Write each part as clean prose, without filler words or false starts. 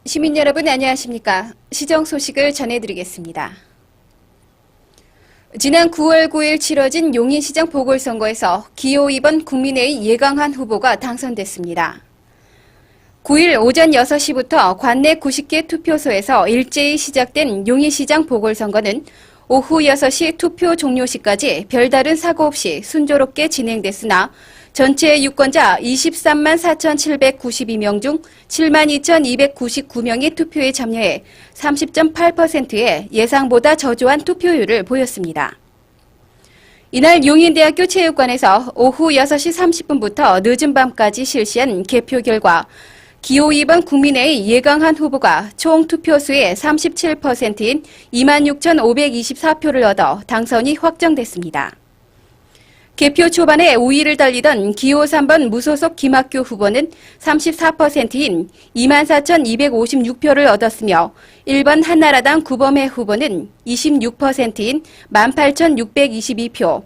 시민 여러분 안녕하십니까? 시정 소식을 전해드리겠습니다. 지난 9월 9일 치러진 용인시장 보궐선거에서 기호 2번 국민의힘 예강한 후보가 당선됐습니다. 9일 오전 6시부터 관내 90개 투표소에서 일제히 시작된 용인시장 보궐선거는 오후 6시 투표 종료 시까지 별다른 사고 없이 순조롭게 진행됐으나 전체 유권자 23만 4,792명 중 7만 2,299명이 투표에 참여해 30.8%의 예상보다 저조한 투표율을 보였습니다. 이날 용인대학교 체육관에서 오후 6시 30분부터 늦은 밤까지 실시한 개표 결과 기호 2번 국민의힘 예강한 후보가 총 투표수의 37%인 26,524표를 얻어 당선이 확정됐습니다. 개표 초반에 우위를 달리던 기호 3번 무소속 김학규 후보는 34%인 24,256표를 얻었으며 1번 한나라당 구범회 후보는 26%인 18,622표,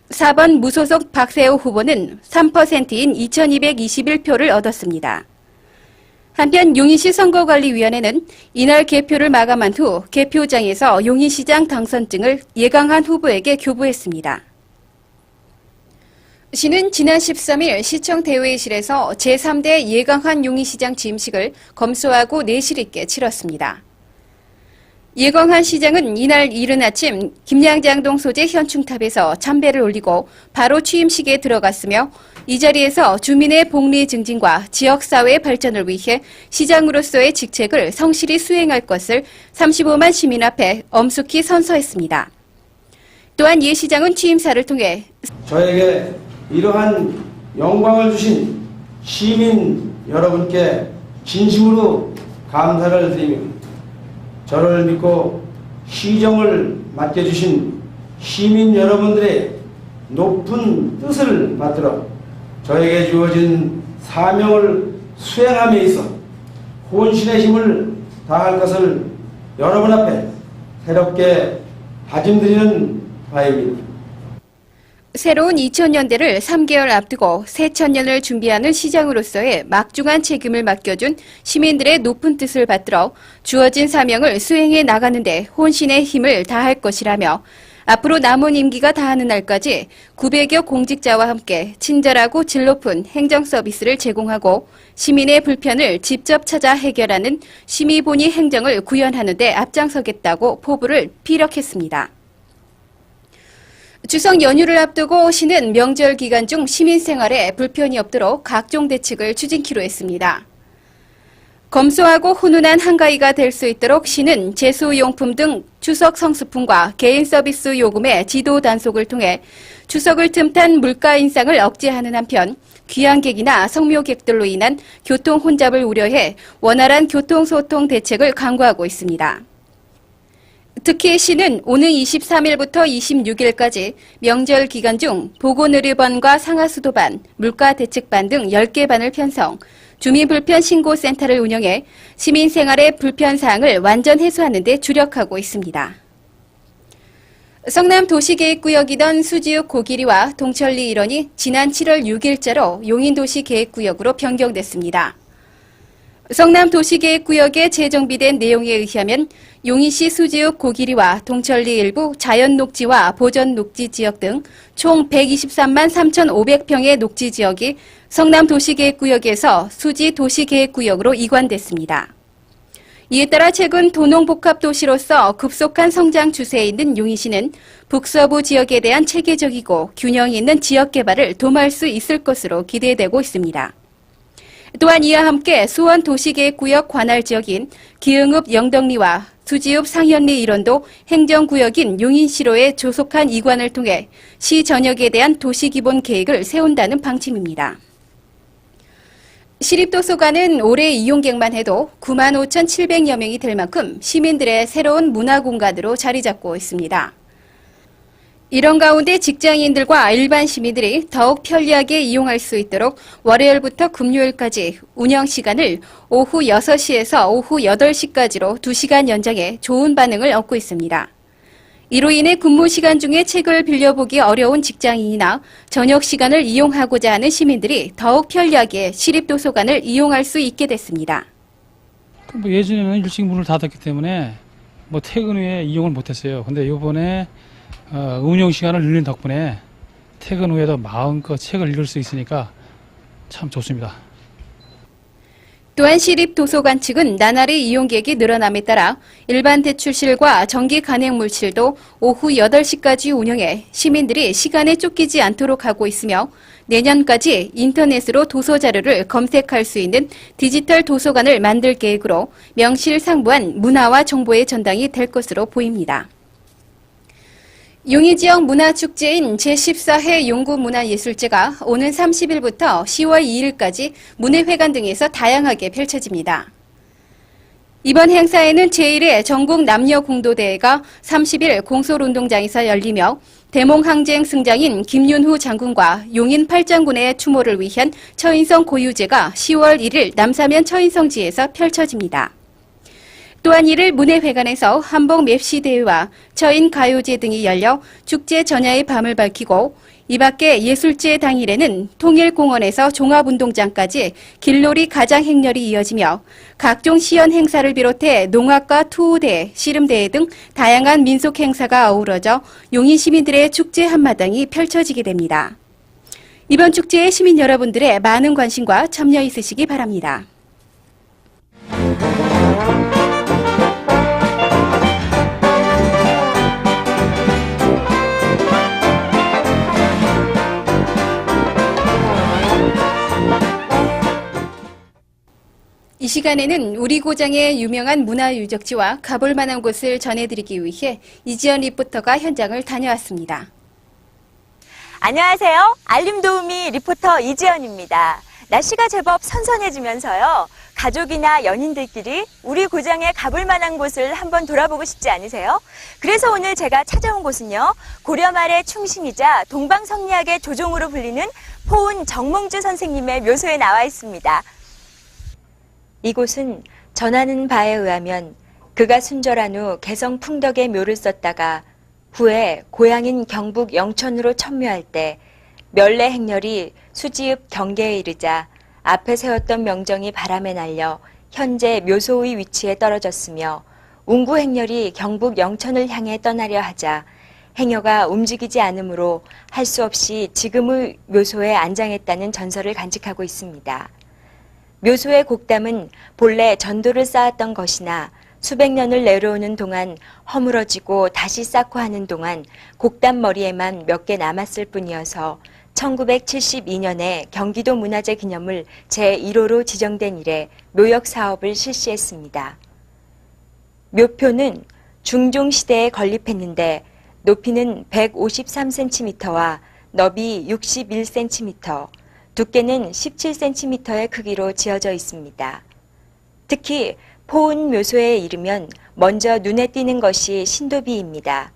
4번 무소속 박세호 후보는 3%인 2,221표를 얻었습니다. 한편 용인시 선거관리위원회는 이날 개표를 마감한 후 개표장에서 용인시장 당선증을 예강한 후보에게 교부했습니다. 시는 지난 13일 시청 대회의실에서 제3대 예강한 용인시장 취임식을 검소하고 내실 있게 치렀습니다. 예강한 시장은 이날 이른 아침 김양장동 소재 현충탑에서 참배를 올리고 바로 취임식에 들어갔으며 이 자리에서 주민의 복리 증진과 지역사회의 발전을 위해 시장으로서의 직책을 성실히 수행할 것을 35만 시민 앞에 엄숙히 선서했습니다. 또한 예 시장은 취임사를 통해 저에게 이러한 영광을 주신 시민 여러분께 진심으로 감사를 드리며 저를 믿고 시정을 맡겨주신 시민 여러분들의 높은 뜻을 받들어 저에게 주어진 사명을 수행함에 있어 혼신의 힘을 다할 것을 여러분 앞에 새롭게 다짐드리는 바입니다. 새로운 2000년대를 3개월 앞두고 새천년을 준비하는 시장으로서의 막중한 책임을 맡겨준 시민들의 높은 뜻을 받들어 주어진 사명을 수행해 나가는 데 혼신의 힘을 다할 것이라며 앞으로 남은 임기가 다하는 날까지 900여 공직자와 함께 친절하고 질 높은 행정 서비스를 제공하고 시민의 불편을 직접 찾아 해결하는 심의본의 행정을 구현하는 데 앞장서겠다고 포부를 피력했습니다. 추석 연휴를 앞두고 시는 명절 기간 중 시민 생활에 불편이 없도록 각종 대책을 추진키로 했습니다. 검소하고 훈훈한 한가위가 될 수 있도록 시는 제수용품 등 추석 성수품과 개인 서비스 요금의 지도 단속을 통해 추석을 틈탄 물가 인상을 억제하는 한편 귀향객이나 성묘객들로 인한 교통 혼잡을 우려해 원활한 교통소통 대책을 강구하고 있습니다. 특히 시는 오는 23일부터 26일까지 명절 기간 중 보건의료반과 상하수도반, 물가대책반 등 10개 반을 편성, 주민불편신고센터를 운영해 시민 생활의 불편사항을 완전 해소하는 데 주력하고 있습니다. 성남 도시계획구역이던 수지읍 고기리와 동천리 일원이 지난 7월 6일자로 용인도시계획구역으로 변경됐습니다. 성남 도시계획구역에 재정비된 내용에 의하면 용인시 수지읍 고기리와 동천리 일부 자연녹지와 보전녹지 지역 등 총 123만 3,500평의 녹지 지역이 성남 도시계획구역에서 수지 도시계획구역으로 이관됐습니다. 이에 따라 최근 도농복합도시로서 급속한 성장 추세에 있는 용인시는 북서부 지역에 대한 체계적이고 균형 있는 지역 개발을 도모할 수 있을 것으로 기대되고 있습니다. 또한 이와 함께 수원 도시계획구역 관할 지역인 기흥읍 영덕리와 수지읍 상현리 일원도 행정구역인 용인시로의 조속한 이관을 통해 시 전역에 대한 도시기본계획을 세운다는 방침입니다. 시립도서관은 올해 이용객만 해도 9만 5,700여 명이 될 만큼 시민들의 새로운 문화공간으로 자리 잡고 있습니다. 이런 가운데 직장인들과 일반 시민들이 더욱 편리하게 이용할 수 있도록 월요일부터 금요일까지 운영 시간을 오후 6시에서 오후 8시까지로 2시간 연장해 좋은 반응을 얻고 있습니다. 이로 인해 근무 시간 중에 책을 빌려보기 어려운 직장인이나 저녁 시간을 이용하고자 하는 시민들이 더욱 편리하게 시립도서관을 이용할 수 있게 됐습니다. 뭐 예전에는 일찍 문을 닫았기 때문에 뭐 퇴근 후에 이용을 못했어요. 근데 이번에 운영 시간을 늘린 덕분에 퇴근 후에도 마음껏 책을 읽을 수 있으니까 참 좋습니다. 또한 시립도서관 측은 나날이 이용객이 늘어남에 따라 일반 대출실과 정기 간행물실도 오후 8시까지 운영해 시민들이 시간에 쫓기지 않도록 하고 있으며 내년까지 인터넷으로 도서 자료를 검색할 수 있는 디지털 도서관을 만들 계획으로 명실상부한 문화와 정보의 전당이 될 것으로 보입니다. 용인 지역 문화축제인 제14회 용구문화예술제가 오는 30일부터 10월 2일까지 문예회관 등에서 다양하게 펼쳐집니다. 이번 행사에는 제1회 전국 남녀공도대회가 30일 공솔운동장에서 열리며 대몽항쟁 승장인 김윤후 장군과 용인 팔장군의 추모를 위한 처인성 고유제가 10월 1일 남사면 처인성지에서 펼쳐집니다. 또한 이를 문예회관에서 한복 맵시대회와 처인 가요제 등이 열려 축제 전야의 밤을 밝히고 이 밖에 예술제 당일에는 통일공원에서 종합운동장까지 길놀이 가장 행렬이 이어지며 각종 시연 행사를 비롯해 농악과 투우대회, 씨름대회 등 다양한 민속 행사가 어우러져 용인 시민들의 축제 한마당이 펼쳐지게 됩니다. 이번 축제에 시민 여러분들의 많은 관심과 참여 있으시기 바랍니다. 이 시간에는 우리 고장의 유명한 문화유적지와 가볼 만한 곳을 전해드리기 위해 이지연 리포터가 현장을 다녀왔습니다. 안녕하세요. 알림도우미 리포터 이지연입니다. 날씨가 제법 선선해지면서요. 가족이나 연인들끼리 우리 고장에 가볼 만한 곳을 한번 돌아보고 싶지 않으세요? 그래서 오늘 제가 찾아온 곳은요. 고려 말의 충신이자 동방성리학의 조종으로 불리는 포은 정몽주 선생님의 묘소에 나와 있습니다. 이곳은 전하는 바에 의하면 그가 순절한 후 개성 풍덕의 묘를 썼다가 후에 고향인 경북 영천으로 천묘할 때 멸례 행렬이 수지읍 경계에 이르자 앞에 세웠던 명정이 바람에 날려 현재 묘소의 위치에 떨어졌으며 운구 행렬이 경북 영천을 향해 떠나려 하자 행여가 움직이지 않으므로 할 수 없이 지금의 묘소에 안장했다는 전설을 간직하고 있습니다. 묘소의 곡담은 본래 전도를 쌓았던 것이나 수백 년을 내려오는 동안 허물어지고 다시 쌓고 하는 동안 곡담 머리에만 몇 개 남았을 뿐이어서 1972년에 경기도 문화재 기념물 제1호로 지정된 이래 묘역 사업을 실시했습니다. 묘표는 중종시대에 건립했는데 높이는 153cm와 너비 61cm, 두께는 17cm의 크기로 지어져 있습니다. 특히 포은 묘소에 이르면 먼저 눈에 띄는 것이 신도비입니다.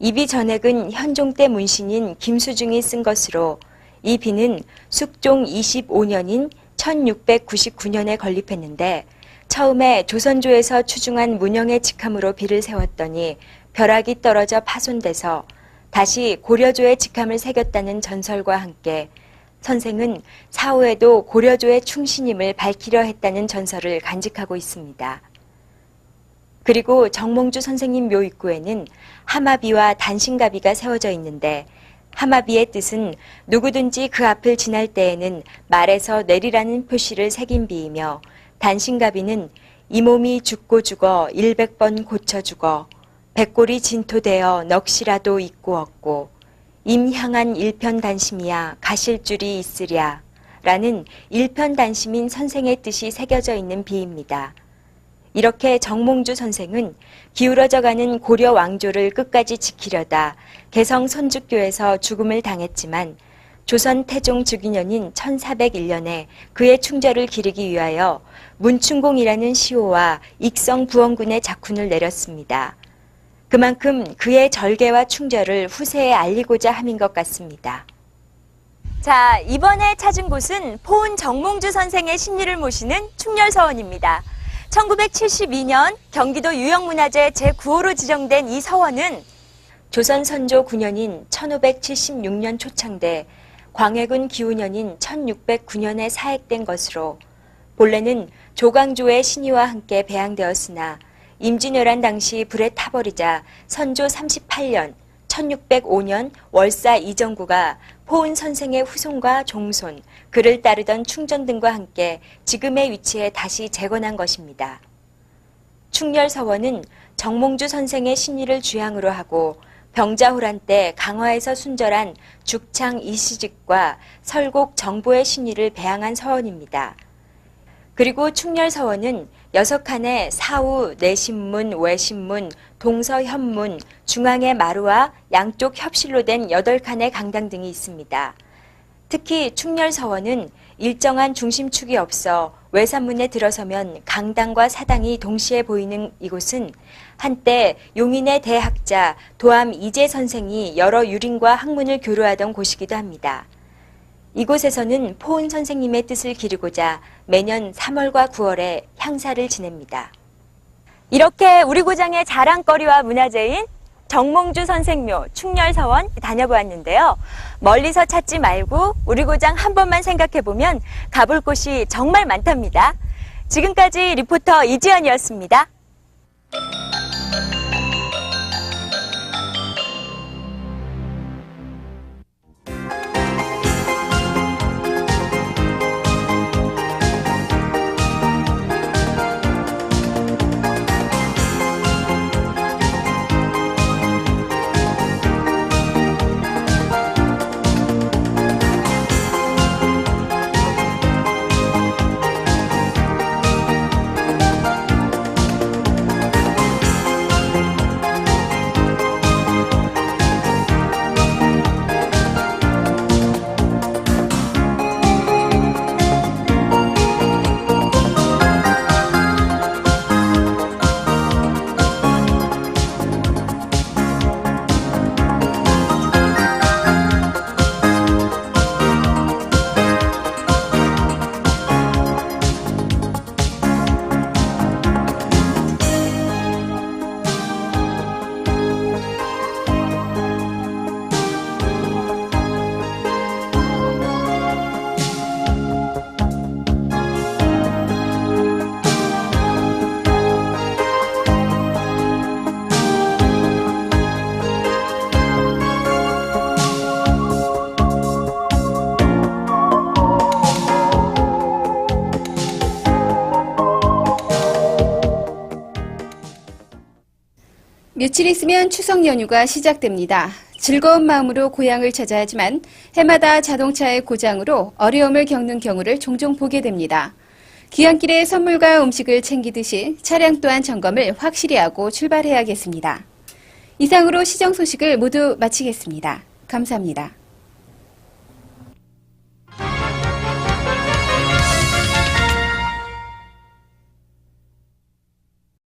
이 비 전액은 현종 때 문신인 김수중이 쓴 것으로 이 비는 숙종 25년인 1699년에 건립했는데 처음에 조선조에서 추중한 문영의 직함으로 비를 세웠더니 벼락이 떨어져 파손돼서 다시 고려조의 직함을 새겼다는 전설과 함께 선생은 사후에도 고려조의 충신임을 밝히려 했다는 전설을 간직하고 있습니다. 그리고 정몽주 선생님 묘 입구에는 하마비와 단신가비가 세워져 있는데 하마비의 뜻은 누구든지 그 앞을 지날 때에는 말에서 내리라는 표시를 새긴 비이며 단신가비는 이 몸이 죽고 죽어 100번 고쳐 죽어 백골이 진토되어 넋이라도 있고 없고 임향한 일편단심이야 가실 줄이 있으랴 라는 일편단심인 선생의 뜻이 새겨져 있는 비입니다. 이렇게 정몽주 선생은 기울어져가는 고려 왕조를 끝까지 지키려다 개성 선주교에서 죽음을 당했지만 조선 태종 즉위년인 1401년에 그의 충절을 기리기 위하여 문충공이라는 시호와 익성 부원군의 작훈을 내렸습니다. 그만큼 그의 절개와 충절을 후세에 알리고자 함인 것 같습니다. 자, 이번에 찾은 곳은 포은 정몽주 선생의 심리를 모시는 충렬서원입니다. 1972년 경기도 유형문화재 제9호로 지정된 이 서원은 조선 선조 9년인 1576년 초창돼 광해군 기우년인 1609년에 사액된 것으로 본래는 조광조의 신의와 함께 배양되었으나 임진왜란 당시 불에 타버리자 선조 38년 1605년 월사 이정구가 포은 선생의 후손과 종손, 그를 따르던 충전 등과 함께 지금의 위치에 다시 재건한 것입니다. 충렬서원은 정몽주 선생의 신의를 주양으로 하고 병자호란 때 강화에서 순절한 죽창 이시직과 설곡 정보의 신의를 배양한 서원입니다. 그리고 충렬서원은 6칸의 사우, 내신문, 외신문, 동서현문, 중앙의 마루와 양쪽 협실로 된 8칸의 강당 등이 있습니다. 특히 충렬서원은 일정한 중심축이 없어 외산문에 들어서면 강당과 사당이 동시에 보이는 이곳은 한때 용인의 대학자 도암 이재 선생이 여러 유린과 학문을 교류하던 곳이기도 합니다. 이곳에서는 포은 선생님의 뜻을 기리고자 매년 3월과 9월에 향사를 지냅니다. 이렇게 우리 고장의 자랑거리와 문화재인 정몽주 선생묘 충렬서원 다녀보았는데요. 멀리서 찾지 말고 우리 고장 한 번만 생각해보면 가볼 곳이 정말 많답니다. 지금까지 리포터 이지연이었습니다. 며칠 있으면 추석 연휴가 시작됩니다. 즐거운 마음으로 고향을 찾아야 하지만 해마다 자동차의 고장으로 어려움을 겪는 경우를 종종 보게 됩니다. 귀향길에 선물과 음식을 챙기듯이 차량 또한 점검을 확실히 하고 출발해야겠습니다. 이상으로 시정 소식을 모두 마치겠습니다. 감사합니다.